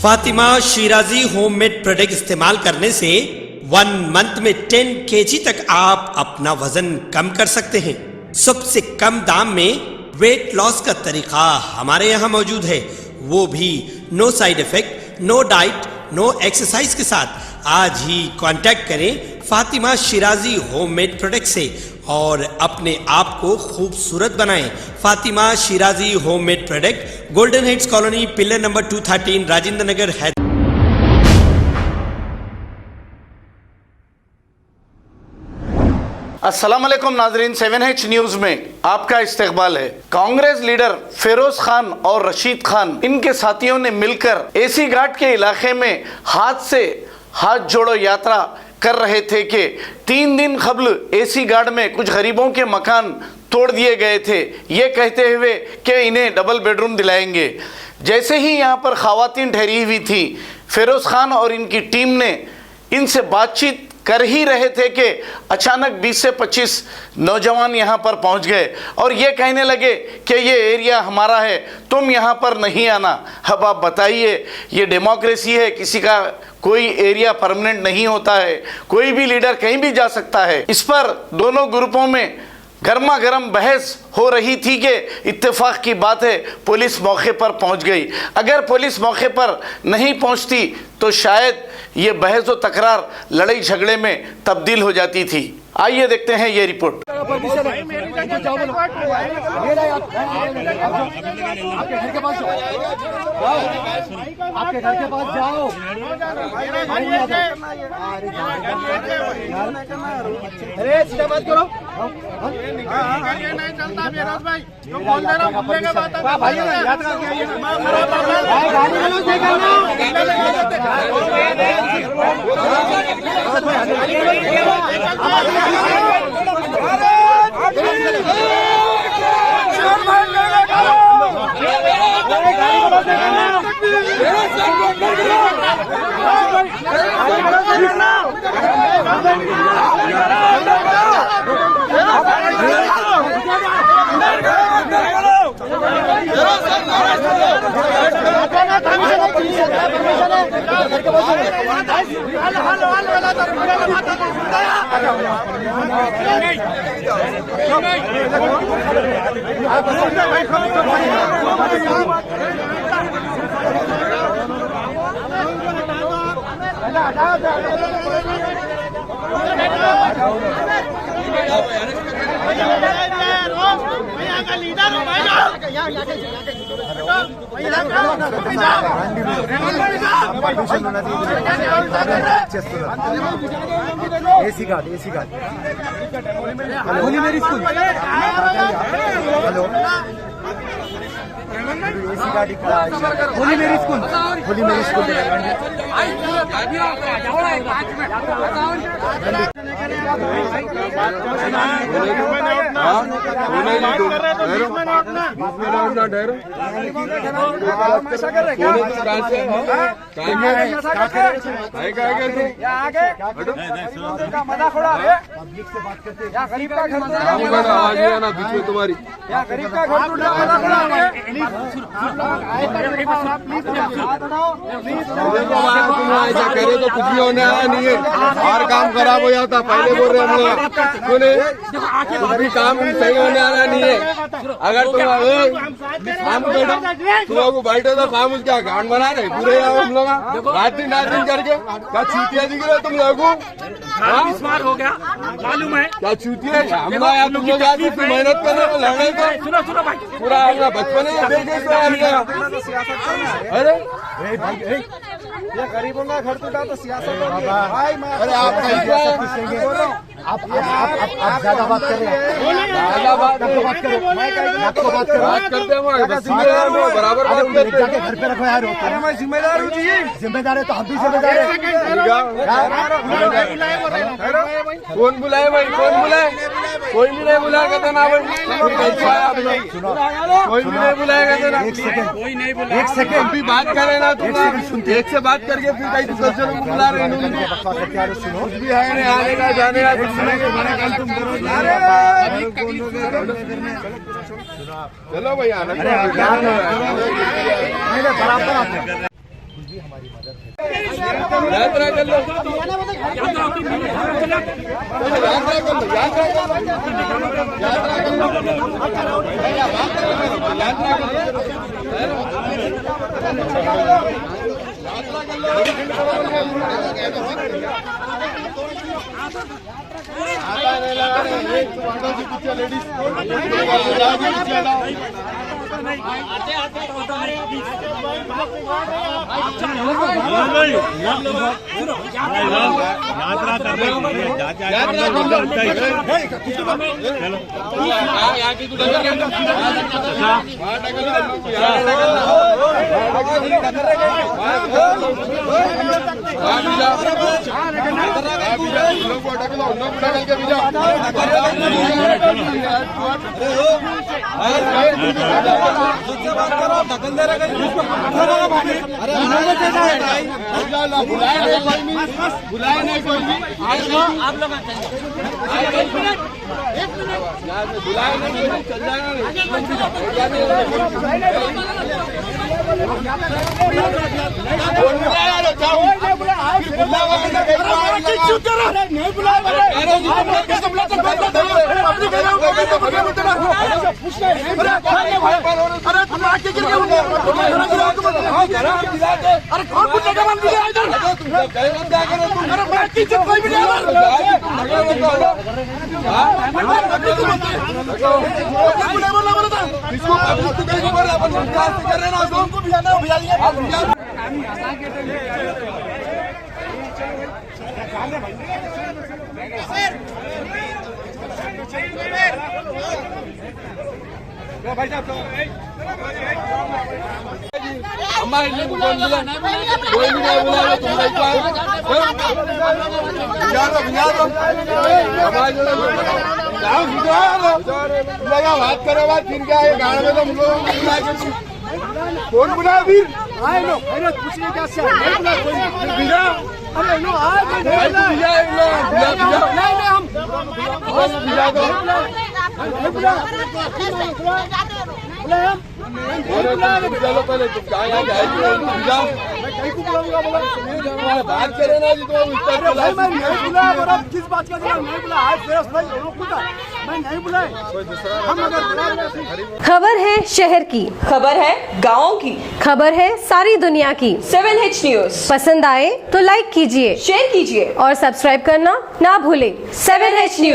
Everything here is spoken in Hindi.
फातिमा शिराजी होममेड प्रोडक्ट इस्तेमाल करने से 1 मंथ में 10 kg तक आप अपना वजन कम कर सकते हैं। सबसे कम दाम में वेट लॉस का तरीका हमारे यहाँ मौजूद है, वो भी no side effect, no diet, no exercise के साथ। आज ही कांटेक्ट करें फातिमा शिराजी होममेड प्रोडक्ट से और अपने आप को खूबसूरत बनाएं। Fatima Shirazi homemade product, golden heads colony, pillar number 213, Rajendra Nagar, Hyderabad. अस्सलाम वालेकुम नाजरीन, 7H न्यूज में आपका इस्तकबाल है। कांग्रेस लीडर फिरोज खान और रशीद खान, इनके साथियों ने मिलकर एसी घाट के इलाके में हाथ से हाथ जोड़ो यात्रा कर रहे थे कि 3 दिन कबल एसी घाट में कुछ गरीबों के मकान तोड़ दिए गए थे, ये कहते हुए कि इन्हें डबल बेडरूम दिलाएंगे। जैसे ही यहाँ पर खवातीन ठहरी हुई थी, फिरोज खान और इनकी टीम ने इनसे बातचीत कर ही रहे थे कि अचानक 20 से 25 नौजवान यहाँ पर पहुँच गए और ये कहने लगे कि ये एरिया हमारा है, तुम यहाँ पर नहीं आना। अब आप बताइए, ये डेमोक्रेसी है, किसी का कोई एरिया परमानेंट नहीं होता है, कोई भी लीडर कहीं भी जा सकता है। इस पर दोनों ग्रुपों में गर्मा गर्म बहस हो रही थी कि इत्तेफाक की बात है पुलिस मौके पर पहुंच गई। अगर पुलिस मौके पर नहीं पहुंचती तो शायद ये बहस और तकरार लड़ाई झगड़े में तब्दील हो जाती थी। आइए देखते हैं ये रिपोर्ट। आपके घर के पास जाओ। अरे सीधा बात करो। नहीं चलता बेरोज भाई, तुम कौन दे रहा मुद्दे का बात है भाई, याद करके एसी घाट होली मेरी स्कूल, हेलो एसी घाट होली मेरी स्कूल, होली मेरी स्कूल गरीब का घर तुम्हारी गरीब का घर ऐसा करे तो कुछ भी होने आया नहीं है, और काम खराब हो जाता। पहले बोल रहे हम लोग सुने, कुछ भी काम सही होने आना नहीं है। अगर तुम को बैठे तो काम उसका गांड बना रहे पूरे हम लोग रात दिन करके। क्या चूतिया दिख रहे तुम लोग, हो गया मालूम है क्या चूतिया? हम लोग तुम लोग मेहनत करने को लड़े तो सुनो भाई, पूरा अपना बचपन है। अरे ये गरीबों का घर टूटा तो सियासत होगी भाई। अरे आप ज्यादा बात कर रहे हैं, बराबर जाके घर पे रखो यार। अरे मैं जिम्मेदार हूँ जी, जिम्मेदार है तो हम भी जिम्मेदार है। कौन बुलाए भाई, कौन बुलाए? कोई भी नहीं बुलाएगा तो ना भाई, कोई भी नहीं बुलाएगा तो ना। एक सेकंड भी बात करे ना, तुम एक से बात करके फिर कहीं दूसरे को बुला रहे हैं। कुछ भी है नहीं, आने का जाने का कुछ नहीं। चलो भैया बराबर यात्रा कर लो, यात्रा कर लो, बुलाया नहीं कोई भी, आप लोग बुलाया नहीं, चल जाएगा। अरे कौन पूछेगा मन दिया इधर? अरे बात की कोई भी नहीं अम्मा कोई भी नहीं बुला बात करो, बात फिर क्या है गाँव में, तो हम लोग कौन बुला फिर आए लो पूछने क्या अरे लो आए चलो पहले तुम बात करे ना जी, तो मैं नहीं बुला, किस बात का नहीं बुला, मैं नहीं बुलाए हम। अगर खबर है शहर की, खबर है गाँव की, खबर है सारी दुनिया की। 7H न्यूज पसंद आए तो लाइक कीजिए, शेयर कीजिए और सब्सक्राइब करना ना भूलें। 7H news.